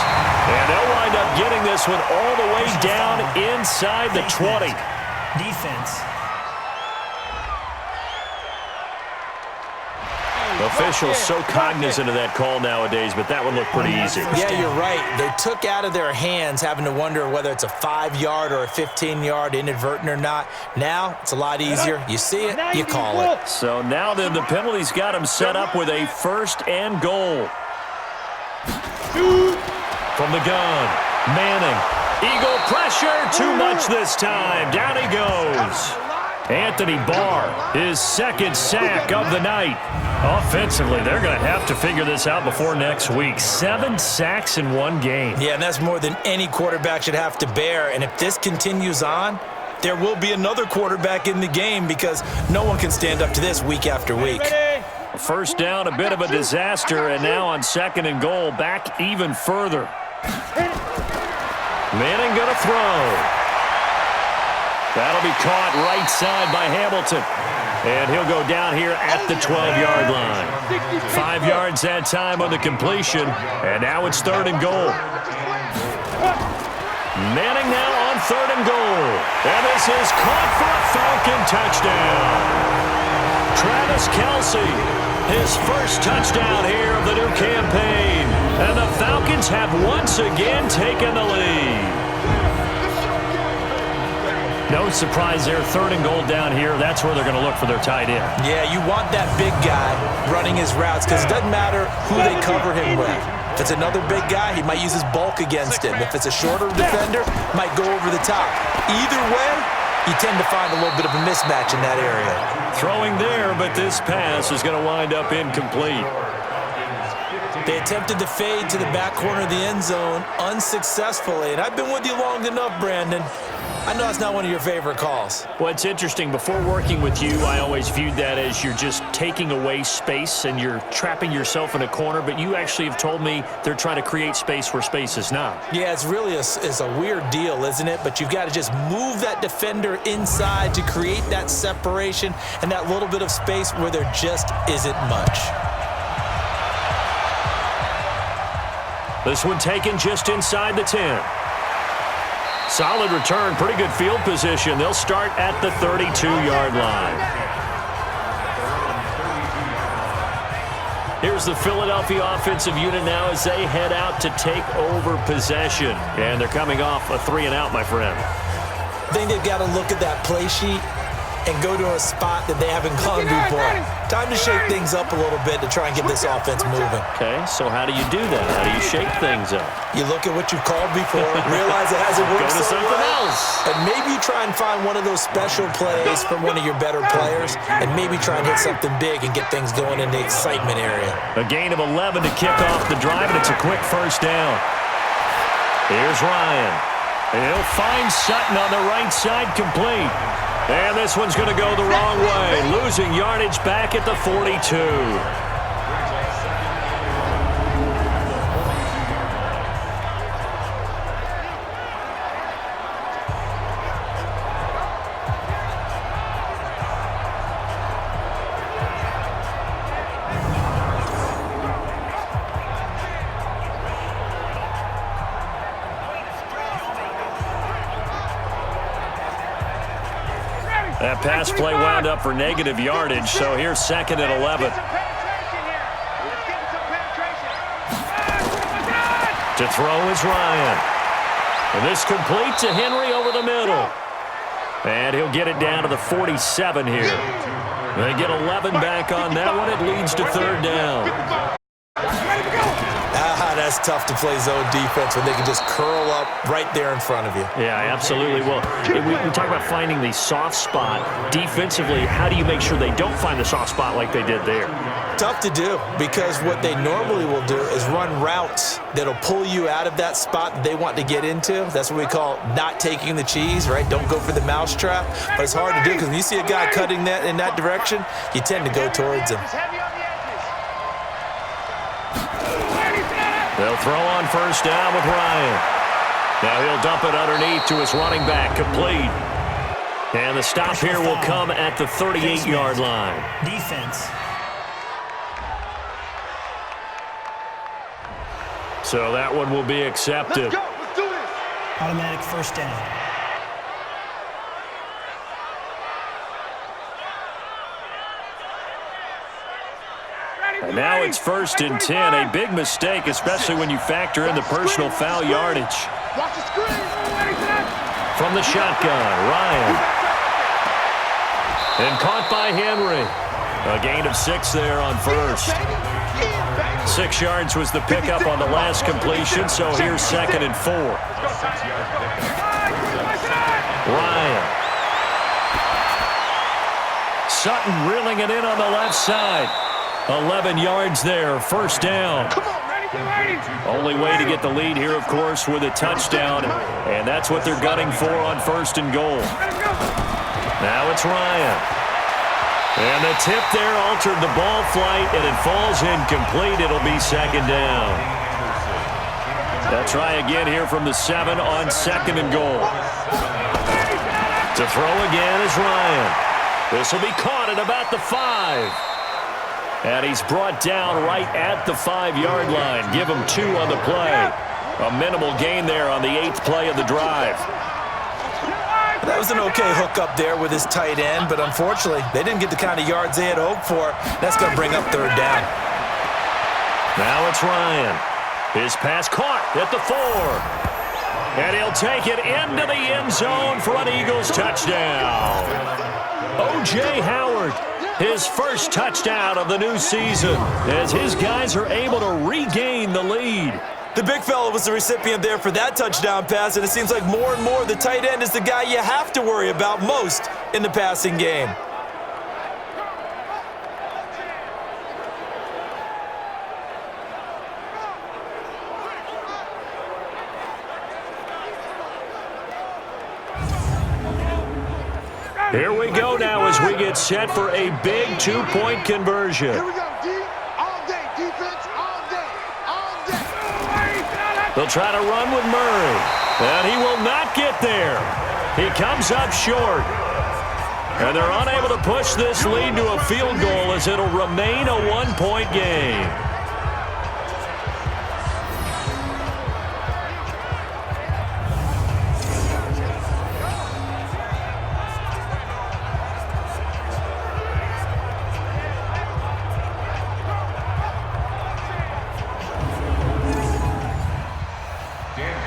And they'll wind up getting this one all the way down inside the 20. Defense. Officials so cognizant of that call nowadays, but that one looked pretty easy. Yeah, you're right. They took out of their hands having to wonder whether it's a 5-yard or a 15-yard inadvertent or not. Now, it's a lot easier. You see it, you call it. So now then the penalty's got him set up with a 1st and goal. From the gun, Manning. Eagle pressure, too much this time. Down he goes. Anthony Barr, his 2nd sack of the night. Offensively, they're going to have to figure this out before next week. 7 sacks in 1 game. Yeah, and that's more than any quarterback should have to bear. And if this continues on, there will be another quarterback in the game because no one can stand up to this week after week. First down, a bit of a disaster, and now on 2nd and goal, back even further. Manning going to throw. That'll be caught right side by Hamilton. And he'll go down here at the 12-yard line. 5 yards that time on the completion, and now it's 3rd and goal. Manning now on 3rd and goal. And this is caught for a Falcon touchdown. Travis Kelce, his first touchdown here of the new campaign. And the Falcons have once again taken the lead. No surprise there, 3rd and goal down here. That's where they're going to look for their tight end. Yeah, you want that big guy running his routes because it doesn't matter who they cover him with. If it's another big guy, he might use his bulk against him. If it's a shorter defender, might go over the top. Either way, you tend to find a little bit of a mismatch in that area. Throwing there, but this pass is going to wind up incomplete. They attempted the fade to the back corner of the end zone unsuccessfully. And I've been with you long enough, Brandon. I know it's not one of your favorite calls. Well, it's interesting. Before working with you, I always viewed that as you're just taking away space and you're trapping yourself in a corner. But you actually have told me they're trying to create space where space is not. Yeah, it's really a weird deal, isn't it? But you've got to just move that defender inside to create that separation and that little bit of space where there just isn't much. This one taken just inside the 10. Solid return, pretty good field position. They'll start at the 32-yard line. Here's the Philadelphia offensive unit now as they head out to take over possession. And they're coming off a 3-and-out, my friend. I think they've got to look at that play sheet and go to a spot that they haven't gone before. Time to shake things up a little bit to try and get this offense moving. Okay, so how do you do that? How do you shake things up? You look at what you've called before, realize it hasn't worked Go to so something well, else. and maybe you try and find one of those special plays from one of your better players, and maybe try and hit something big and get things going in the excitement area. A gain of 11 to kick off the drive, and it's a quick first down. Here's Ryan. He'll find Sutton on the right side, complete. And this one's going to go the wrong way, losing yardage back at the 42. That pass play wound up for negative yardage, so here's second and 11. To throw is Ryan. And this complete to Henry over the middle. And he'll get it down to the 47 here. They get 11 back on that one. It leads to third down. That's tough to play zone defense when they can just curl up right there in front of you. Yeah, absolutely. Well, we talk about finding the soft spot. Defensively, how do you make sure they don't find the soft spot like they did there? Tough to do, because what they normally will do is run routes that'll pull you out of that spot that they want to get into. That's what we call not taking the cheese, right? Don't go for the mousetrap. But it's hard to do because when you see a guy cutting that in that direction, you tend to go towards him. They'll throw on first down with Ryan. Now he'll dump it underneath to his running back, complete. And the stop here will come at the 38-yard line. Defense. So that one will be accepted. Let's go. Let's do this. Automatic first down. And now it's 1st and 10. A big mistake, especially when you factor in the personal foul yardage. Watch the screen. From the shotgun, Ryan. And caught by Henry. A gain of 6 there on first. 6 yards was the pickup on the last completion, so here's 2nd and 4. Ryan. Sutton reeling it in on the left side. 11 yards there, first down. Only way to get the lead here, of course, with a touchdown, and that's what they're gunning for on 1st and goal. Now it's Ryan. And the tip there altered the ball flight, and it falls incomplete. It'll be 2nd down. They'll try again here from the 7 on 2nd and goal. To throw again is Ryan. This will be caught at about the 5. And he's brought down right at the 5-yard line. Give him 2 on the play. A minimal gain there on the 8th play of the drive. That was an okay hookup there with his tight end, but unfortunately, they didn't get the kind of yards they had hoped for. That's going to bring up 3rd down. Now it's Ryan. His pass caught at the 4. And he'll take it into the end zone for an Eagles touchdown. O.J. Howard, his first touchdown of the new season, as his guys are able to regain the lead. The big fella was the recipient there for that touchdown pass, and it seems like more and more the tight end is the guy you have to worry about most in the passing game. Here we go now as we get set for a big 2-point conversion. Here we go, D. All day. Defense, all day. All day. They'll try to run with Murray. And he will not get there. He comes up short. And they're unable to push this lead to a field goal as it'll remain a 1-point game.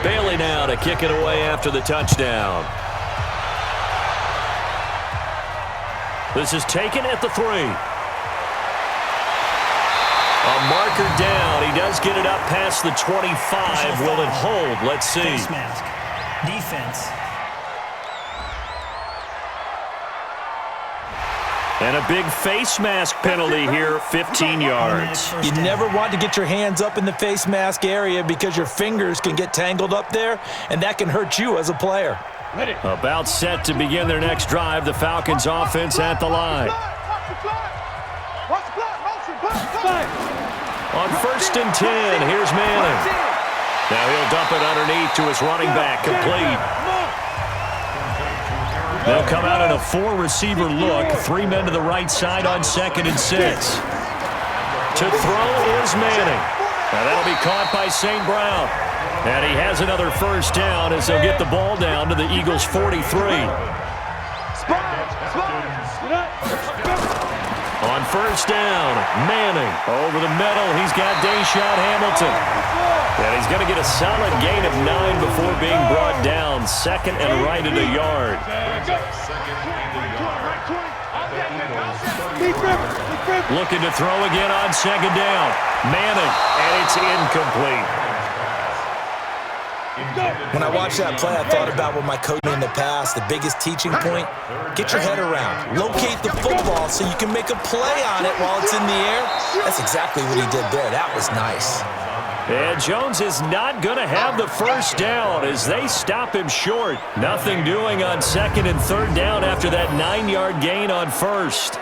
Bailey now to kick it away after the touchdown. This is taken at the 3. A marker down. He does get it up past the 25. Will it hold? Let's see. Face mask. Defense. And a big face mask penalty here, 15 yards. You never want to get your hands up in the face mask area because your fingers can get tangled up there, and that can hurt you as a player. About set to begin their next drive. The Falcons offense at the line. On 1st and 10, here's Manning. Now he'll dump it underneath to his running back, complete. They'll come out in a 4-receiver look. 3 men to the right side on 2nd and 6. To throw is Manning. Now that'll be caught by St. Brown. And he has another first down as they'll get the ball down to the Eagles' 43. On 1st down, Manning over the middle. He's got Deshaun Hamilton. And he's going to get a solid gain of 9 before being brought down. 2nd and right at a yard. Looking to throw again on 2nd down. Manning, and it's incomplete. When I watched that play, I thought about what my coach did in the past. The biggest teaching point, get your head around. Locate the football so you can make a play on it while it's in the air. That's exactly what he did there. That was nice. And Jones is not going to have the first down as they stop him short. Nothing doing on 2nd and 3rd down after that 9-yard gain on 1st.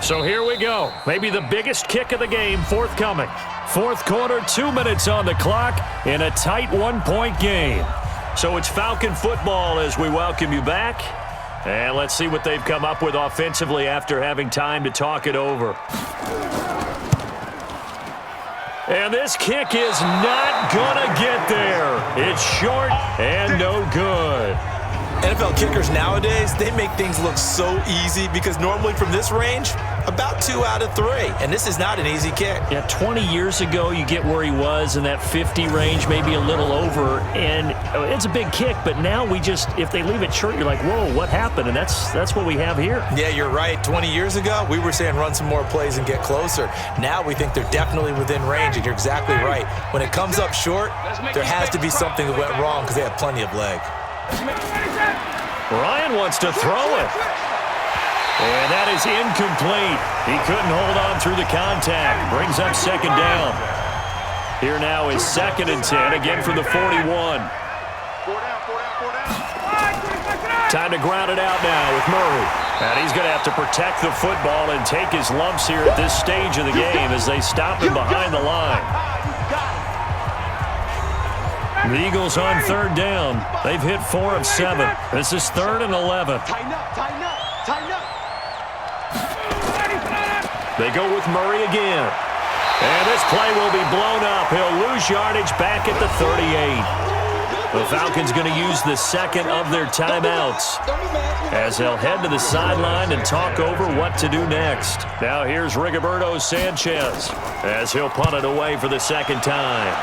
So here we go. Maybe the biggest kick of the game forthcoming. 4th quarter, 2 minutes on the clock in a tight 1-point game. So it's Falcon football as we welcome you back. And let's see what they've come up with offensively after having time to talk it over. And this kick is not going to get there. It's short and no good. NFL kickers nowadays, they make things look so easy because normally from this range, about 2 out of 3. And this is not an easy kick. Yeah, 20 years ago, you get where he was in that 50 range, maybe a little over. And it's a big kick, but now we just, if they leave it short, you're like, whoa, what happened? And that's what we have here. Yeah, you're right. 20 years ago, we were saying run some more plays and get closer. Now we think they're definitely within range, and you're exactly right. When it comes up short, there has to be something that went wrong because they have plenty of leg. Ryan wants to throw it. And that is incomplete. He couldn't hold on through the contact. Brings up 2nd down. Here now is 2nd and 10, again from the 41. Time to ground it out now with Murray. And he's going to have to protect the football and take his lumps here at this stage of the game as they stop him behind the line. The Eagles on 3rd down. They've hit 4 of 7. This is 3rd and 11. They go with Murray again. And this play will be blown up. He'll lose yardage back at the 38. The Falcons going to use the 2nd of their timeouts as they'll head to the sideline and talk over what to do next. Now here's Rigoberto Sanchez as he'll punt it away for the 2nd time.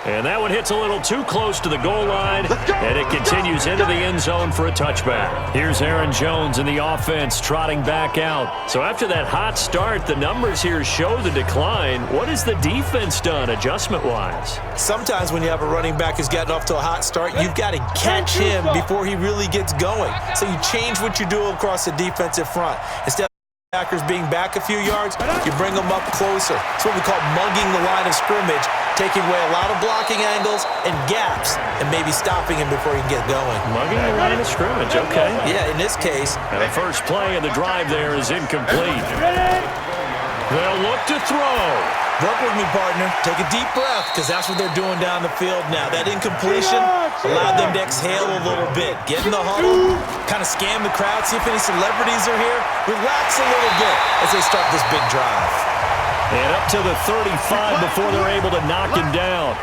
And that one hits a little too close to the goal line, and it continues into the end zone for a touchback. Here's Aaron Jones in the offense trotting back out. So after that hot start, the numbers here show the decline. What has the defense done adjustment-wise? Sometimes when you have a running back who's gotten off to a hot start, you've got to catch him before he really gets going. So you change what you do across the defensive front. Instead of backers being back a few yards, you bring them up closer. It's what we call mugging the line of scrimmage, taking away a lot of blocking angles and gaps and maybe stopping him before he can get going. Mugging the line of scrimmage, okay. Yeah, in this case. And the first play of the drive there is incomplete. They'll look to throw. Work with me, partner. Take a deep breath because that's what they're doing down the field now. That incompletion allowed them to exhale a little bit. Get in the huddle, kind of scan the crowd, see if any celebrities are here. Relax a little bit as they start this big drive. And up to the 35 before they're able to knock him down.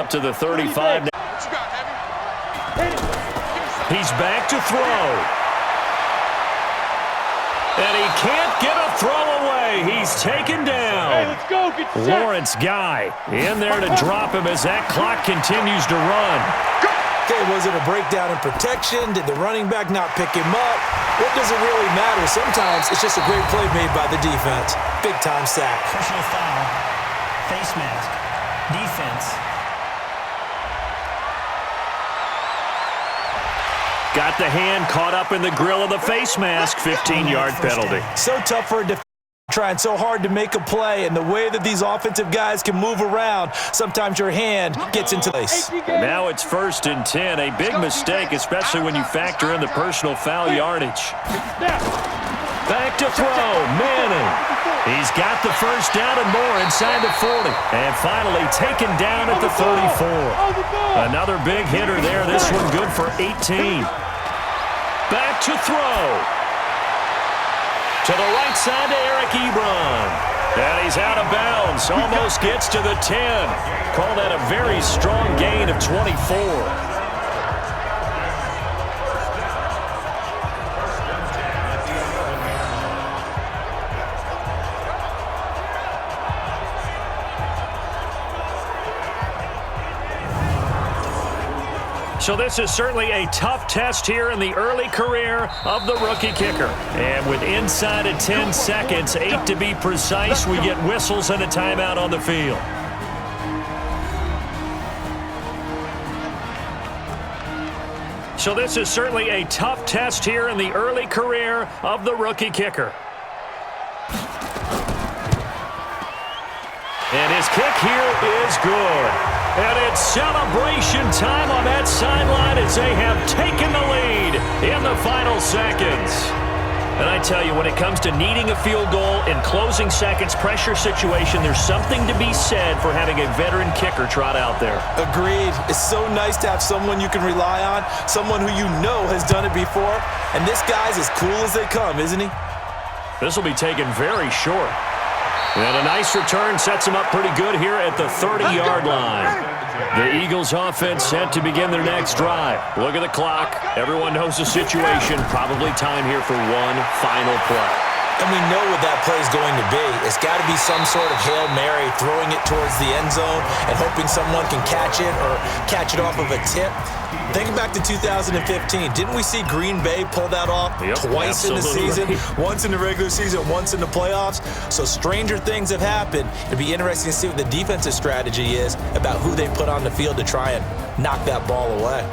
up to the 35. He's back to throw. And he can't get a throw away. He's taken down. Hey, let's go. Get set. Lawrence Guy in there to drop him as that clock continues to run. Okay, was it a breakdown in protection? Did the running back not pick him up? What does it really matter? Sometimes it's just a great play made by the defense. Big-time sack. Personal foul. Face mask. Defense. Got the hand caught up in the grill of the face mask. 15-yard penalty. So tough for a defense. Trying so hard to make a play, and the way that these offensive guys can move around, sometimes your hand gets into place. Now it's 1st and 10. A big mistake, especially when you factor in the personal foul yardage. Back to throw. Manning. He's got the first down and more inside the 40. And finally taken down at the 34. Another big hitter there. This one good for 18. Back to throw. To the right side to Eric Ebron. And he's out of bounds. Almost gets to the 10. Call that a very strong gain of 24. So this is certainly a tough test here in the early career of the rookie kicker. And with inside of 10 seconds, 8 to be precise, we get whistles and a timeout on the field. So this is certainly a tough test here in the early career of the rookie kicker. And his kick here is good. And it's celebration time on that sideline as they have taken the lead in the final seconds. And I tell you, when it comes to needing a field goal in closing seconds, pressure situation, there's something to be said for having a veteran kicker trot out there. Agreed. It's so nice to have someone you can rely on, someone who you know has done it before. And this guy's as cool as they come, isn't he? This will be taken very short. And a nice return sets him up pretty good here at the 30-yard line. The Eagles offense set to begin their next drive. Look at the clock. Everyone knows the situation. Probably time here for one final play. And we know what that play is going to be. It's got to be some sort of Hail Mary, throwing it towards the end zone and hoping someone can catch it or catch it off of a tip. Think back to 2015. Didn't we see Green Bay pull that off twice in the season? Right. Once in the regular season, once in the playoffs. So stranger things have happened. It'd be interesting to see what the defensive strategy is about who they put on the field to try and knock that ball away.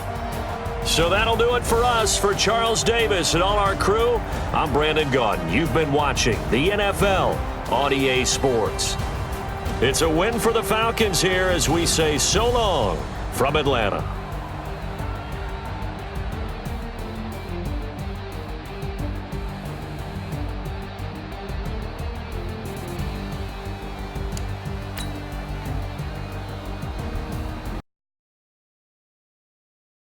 So that'll do it for us. For Charles Davis and all our crew, I'm Brandon Gaudin. You've been watching the NFL on EA Sports. It's a win for the Falcons here as we say so long from Atlanta.